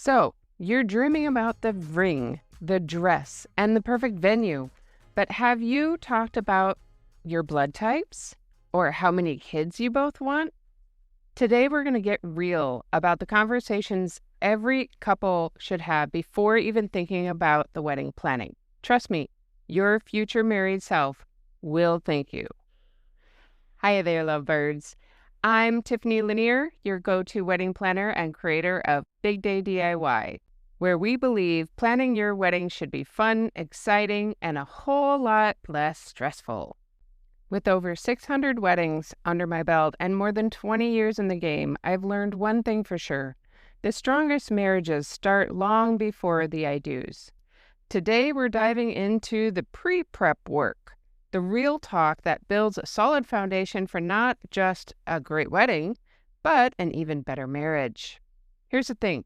So, you're dreaming about the ring, the dress, and the perfect venue. But have you talked about your blood types or how many kids you both want? Today, we're going to get real about the conversations every couple should have before even thinking about the wedding planning. Trust me, your future married self will thank you. Hi there, lovebirds. I'm Tiffany Lanier, your go-to wedding planner and creator of Big Day DIY, where we believe planning your wedding should be fun, exciting, and a whole lot less stressful. With over 600 weddings under my belt and more than 20 years in the game, I've learned one thing for sure. The strongest marriages start long before the I do's. Today, we're diving into the pre-prep work. The real talk that builds a solid foundation for not just a great wedding, but an even better marriage. Here's the thing.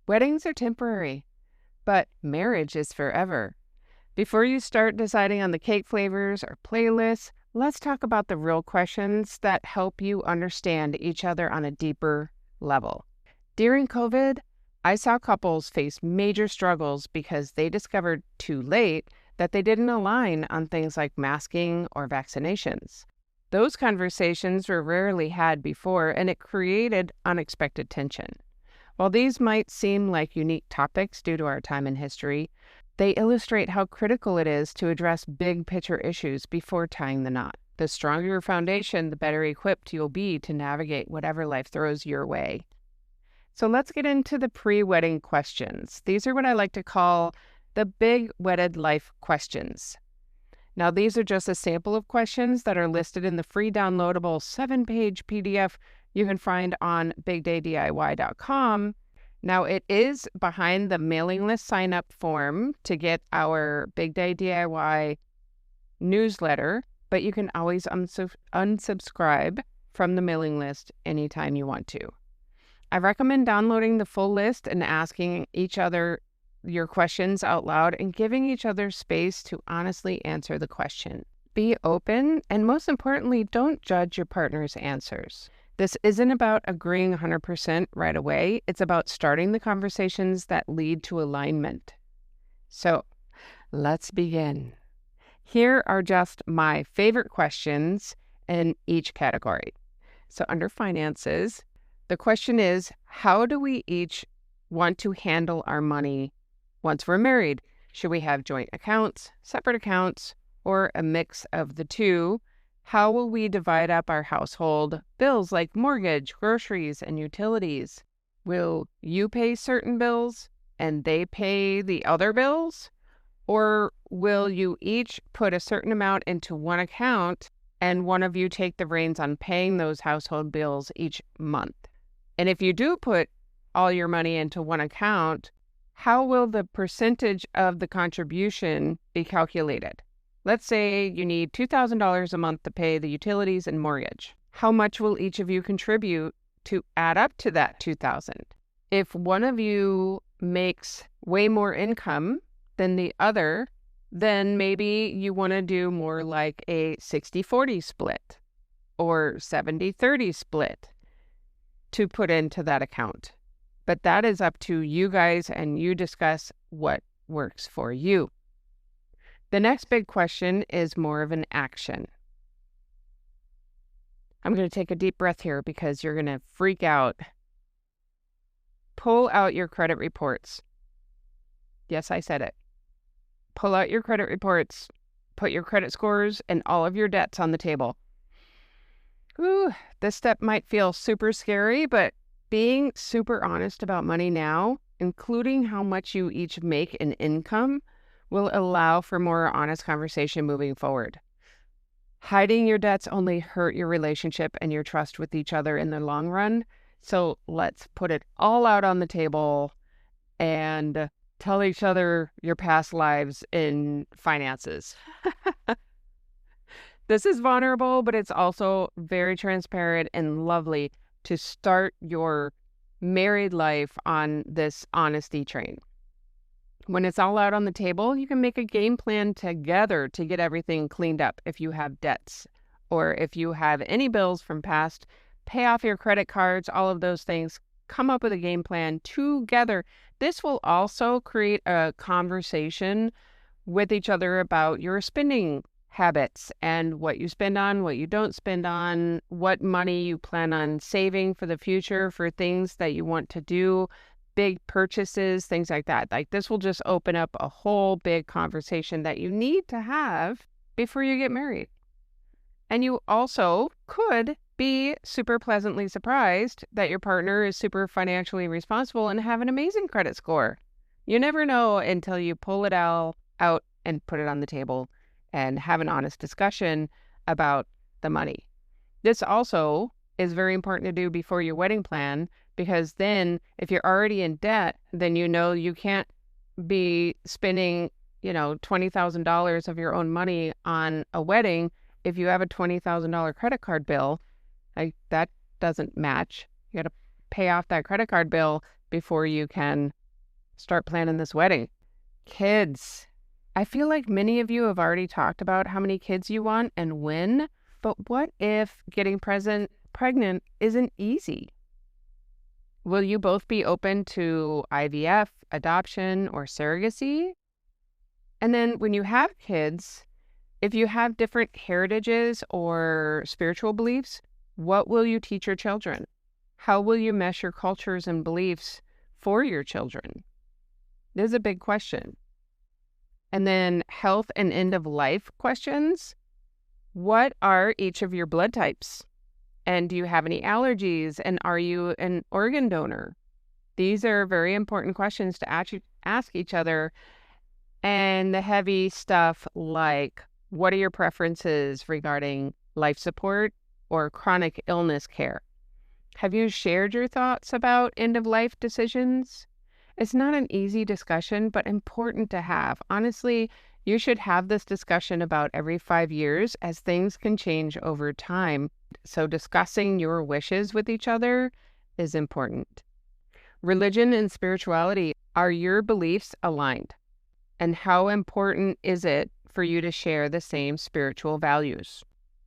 Weddings are temporary, but marriage is forever. Before you start deciding on the cake flavors or playlists, let's talk about the real questions that help you understand each other on a deeper level. During COVID, I saw couples face major struggles because they discovered too late that they didn't align on things like masking or vaccinations. Those conversations were rarely had before, and it created unexpected tension. While these might seem like unique topics due to our time in history, they illustrate how critical it is to address big picture issues before tying the knot. The stronger your foundation, the better equipped you'll be to navigate whatever life throws your way. So let's get into the pre-wedding questions. These are what I like to call the big wedded life questions. Now, these are just a sample of questions that are listed in the free downloadable 7-page PDF you can find on bigdaydiy.com. Now, it is behind the mailing list sign-up form to get our Big Day DIY newsletter, but you can always unsubscribe from the mailing list anytime you want to. I recommend downloading the full list and asking each other your questions out loud and giving each other space to honestly answer the question. Be open, and most importantly, don't judge your partner's answers. This isn't about agreeing 100% right away. It's about starting the conversations that lead to alignment. So, let's begin. Here are just my favorite questions in each category. So, under finances, the question is, how do we each want to handle our money once we're married? Should we have joint accounts, separate accounts, or a mix of the two? How will we divide up our household bills like mortgage, groceries, and utilities? Will you pay certain bills and they pay the other bills? Or will you each put a certain amount into one account and one of you take the reins on paying those household bills each month? And if you do put all your money into one account, how will the percentage of the contribution be calculated? Let's say you need $2,000 a month to pay the utilities and mortgage. How much will each of you contribute to add up to that $2,000? If one of you makes way more income than the other, then maybe you want to do more like a 60-40 split or 70-30 split to put into that account. But that is up to you guys, and you discuss what works for you. The next big question is more of an action. I'm going to take a deep breath here because you're going to freak out. Pull out your credit reports. Yes, I said it. Pull out your credit reports. Put your credit scores and all of your debts on the table. Ooh, this step might feel super scary, but being super honest about money now, including how much you each make in income, will allow for more honest conversation moving forward. Hiding your debts only hurt your relationship and your trust with each other in the long run. So let's put it all out on the table and tell each other your past lives in finances. This is vulnerable, but it's also very transparent and lovely to start your married life on this honesty train. When it's all out on the table, you can make a game plan together to get everything cleaned up if you have debts or if you have any bills from past, pay off your credit cards, all of those things come up with a game plan together. This will also create a conversation with each other about your spending habits and what you spend on, what you don't spend on, what money you plan on saving for the future for things that you want to do, big purchases, things like that. Like this will just open up a whole big conversation that you need to have before you get married. And you also could be super pleasantly surprised that your partner is super financially responsible and have an amazing credit score. You never know until you pull it all out and put it on the table and have an honest discussion about the money. This also is very important to do before your wedding plan, because then if you're already in debt, then you know you can't be spending, $20,000 of your own money on a wedding if you have a $20,000 credit card bill. Like that doesn't match. You got to pay off that credit card bill before you can start planning this wedding. Kids. I feel like many of you have already talked about how many kids you want and when, but what if getting pregnant isn't easy? Will you both be open to IVF, adoption, or surrogacy? And then when you have kids, if you have different heritages or spiritual beliefs, what will you teach your children? How will you mesh your cultures and beliefs for your children? This is a big question. And then health and end of life questions. What are each of your blood types? And do you have any allergies? And are you an organ donor? These are very important questions to ask each other. And the heavy stuff like, what are your preferences regarding life support or chronic illness care? Have you shared your thoughts about end of life decisions? It's not an easy discussion, but important to have. Honestly, you should have this discussion about every 5 years as things can change over time. So discussing your wishes with each other is important. Religion and spirituality, are your beliefs aligned? And how important is it for you to share the same spiritual values?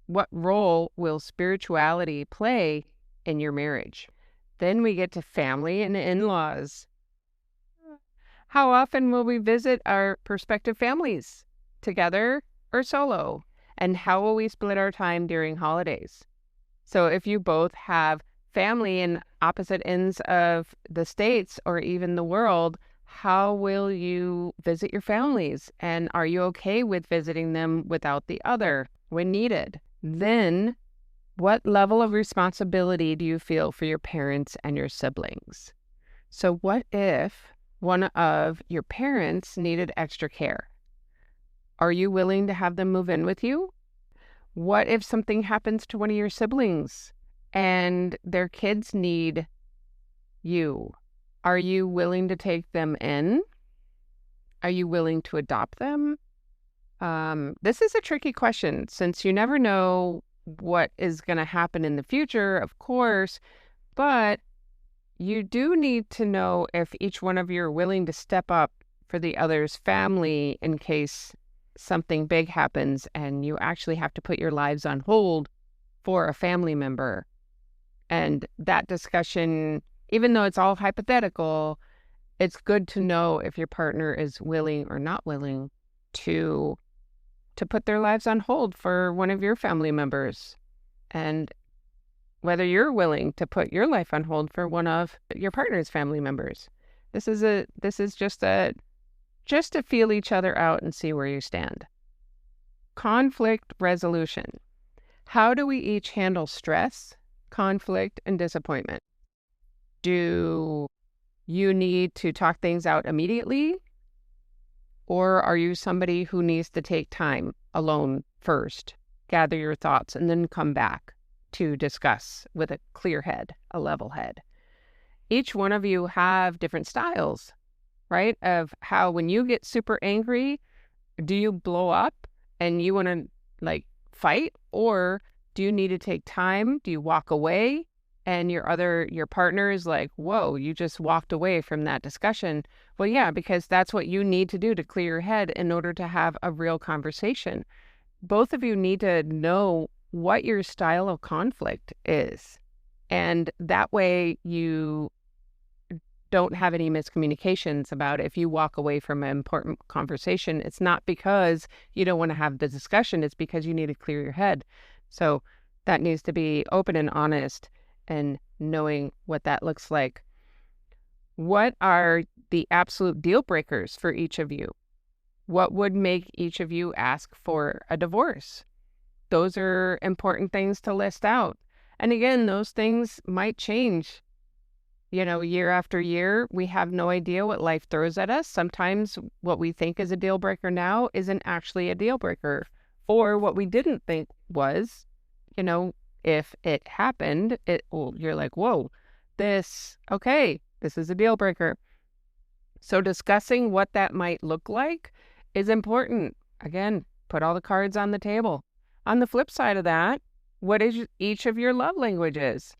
What role will spirituality play in your marriage? Then we get to family and in-laws. How often will we visit our prospective families, together or solo? And how will we split our time during holidays? So if you both have family in opposite ends of the states or even the world, how will you visit your families? And are you okay with visiting them without the other when needed? Then, what level of responsibility do you feel for your parents and your siblings? So what if one of your parents needed extra care? Are you willing to have them move in with you? What if something happens to one of your siblings and their kids need you? Are you willing to take them in? Are you willing to adopt them? This is a tricky question since you never know what is going to happen in the future, of course, but you do need to know if each one of you are willing to step up for the other's family in case something big happens and you actually have to put your lives on hold for a family member. And that discussion, even though it's all hypothetical, it's good to know if your partner is willing or not willing to put their lives on hold for one of your family members, and whether you're willing to put your life on hold for one of your partner's family members. This is just to feel each other out and see where you stand. Conflict resolution. How do we each handle stress, conflict, and disappointment? Do you need to talk things out immediately? Or are you somebody who needs to take time alone first, gather your thoughts, and then come back to discuss with a clear head, a level head? Each one of you have different styles, right? Of how when you get super angry, do you blow up and you want to fight? Or do you need to take time? Do you walk away? And your partner is like, whoa, you just walked away from that discussion. Well, yeah, because that's what you need to do to clear your head in order to have a real conversation. Both of you need to know what your style of conflict is. And that way you don't have any miscommunications about it. If you walk away from an important conversation, it's not because you don't want to have the discussion, it's because you need to clear your head. So that needs to be open and honest and knowing what that looks like. What are the absolute deal breakers for each of you? What would make each of you ask for a divorce? Those are important things to list out. And again, those things might change, year after year. We have no idea what life throws at us. Sometimes what we think is a deal breaker now isn't actually a deal breaker. Or what we didn't think was, if it happened, you're like, whoa, this is a deal breaker. So discussing what that might look like is important. Again, put all the cards on the table. On the flip side of that, what is each of your love languages?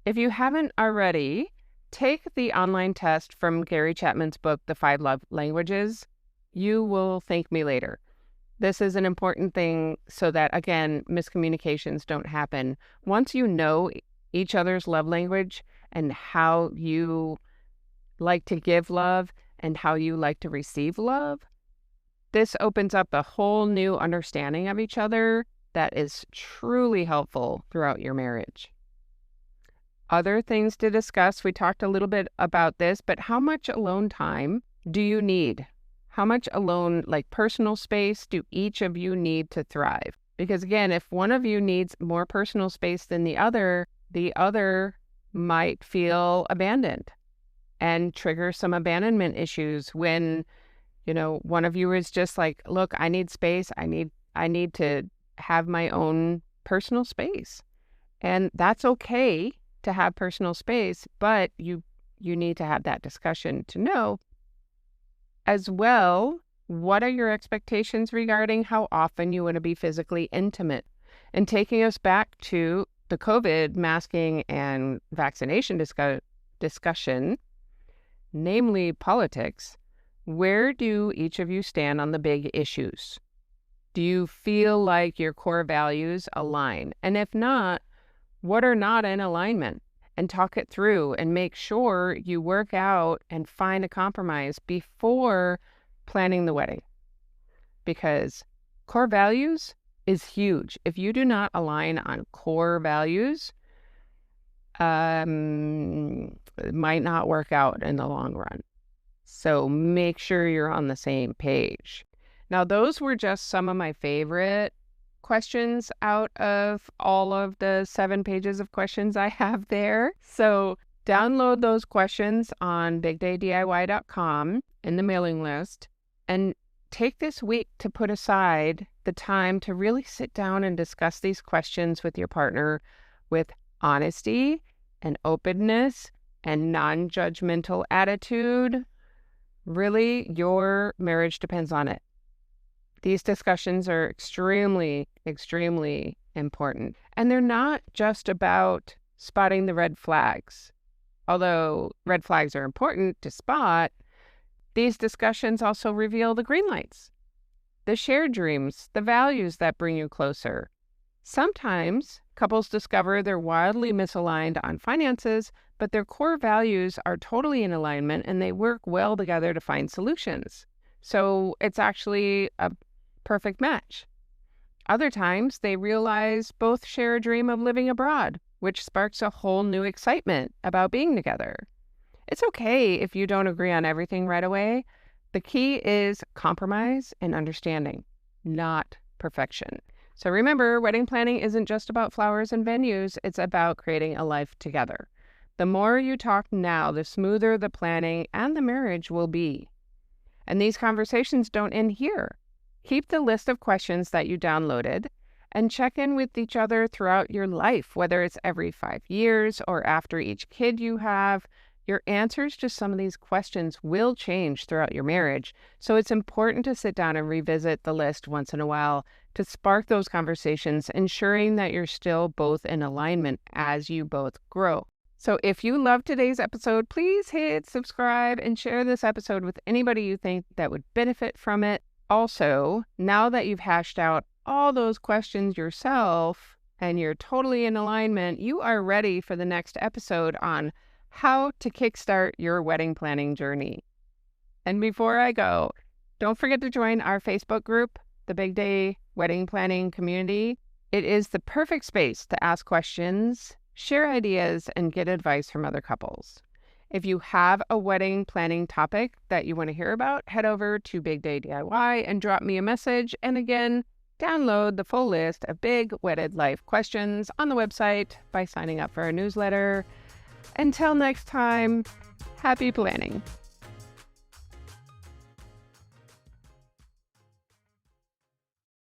If you haven't already, take the online test from Gary Chapman's book, The 5 Love Languages. You will thank me later. This is an important thing so that, again, miscommunications don't happen. Once you know each other's love language and how you like to give love and how you like to receive love, this opens up a whole new understanding of each other that is truly helpful throughout your marriage. Other things to discuss, we talked a little bit about this, but how much alone time do you need? How much alone, personal space, do each of you need to thrive? Because again, if one of you needs more personal space than the other might feel abandoned and trigger some abandonment issues when, one of you is just like, look, I need space. I need to have my own personal space. And that's okay to have personal space, but you need to have that discussion to know as well, what are your expectations regarding how often you want to be physically intimate? And taking us back to the COVID masking and vaccination discussion, namely politics, where do each of you stand on the big issues? Do you feel like your core values align? And if not, what are not in alignment? And talk it through and make sure you work out and find a compromise before planning the wedding. Because core values is huge. If you do not align on core values, it might not work out in the long run. So make sure you're on the same page. Now, those were just some of my favorite questions out of all of the 7 pages of questions I have there. So download those questions on bigdaydiy.com in the mailing list and take this week to put aside the time to really sit down and discuss these questions with your partner with honesty and openness and non-judgmental attitude. Really, your marriage depends on it. These discussions are extremely, extremely important. And they're not just about spotting the red flags. Although red flags are important to spot, these discussions also reveal the green lights, the shared dreams, the values that bring you closer. Sometimes couples discover they're wildly misaligned on finances, but their core values are totally in alignment and they work well together to find solutions. So it's actually a perfect match. Other times, they realize both share a dream of living abroad, which sparks a whole new excitement about being together. It's okay if you don't agree on everything right away. The key is compromise and understanding, not perfection. So remember, wedding planning isn't just about flowers and venues. It's about creating a life together. The more you talk now, the smoother the planning and the marriage will be. And these conversations don't end here. Keep the list of questions that you downloaded and check in with each other throughout your life, whether it's every 5 years or after each kid you have. Your answers to some of these questions will change throughout your marriage. So it's important to sit down and revisit the list once in a while to spark those conversations, ensuring that you're still both in alignment as you both grow. So if you loved today's episode, please hit subscribe and share this episode with anybody you think that would benefit from it. Also, now that you've hashed out all those questions yourself and you're totally in alignment, you are ready for the next episode on how to kickstart your wedding planning journey. And before I go, don't forget to join our Facebook group, the Big Day Wedding Planning Community. It is the perfect space to ask questions, share ideas, and get advice from other couples. If you have a wedding planning topic that you want to hear about, head over to Big Day DIY and drop me a message. And again, download the full list of big Wedded Life questions on the website by signing up for our newsletter. Until next time, happy planning.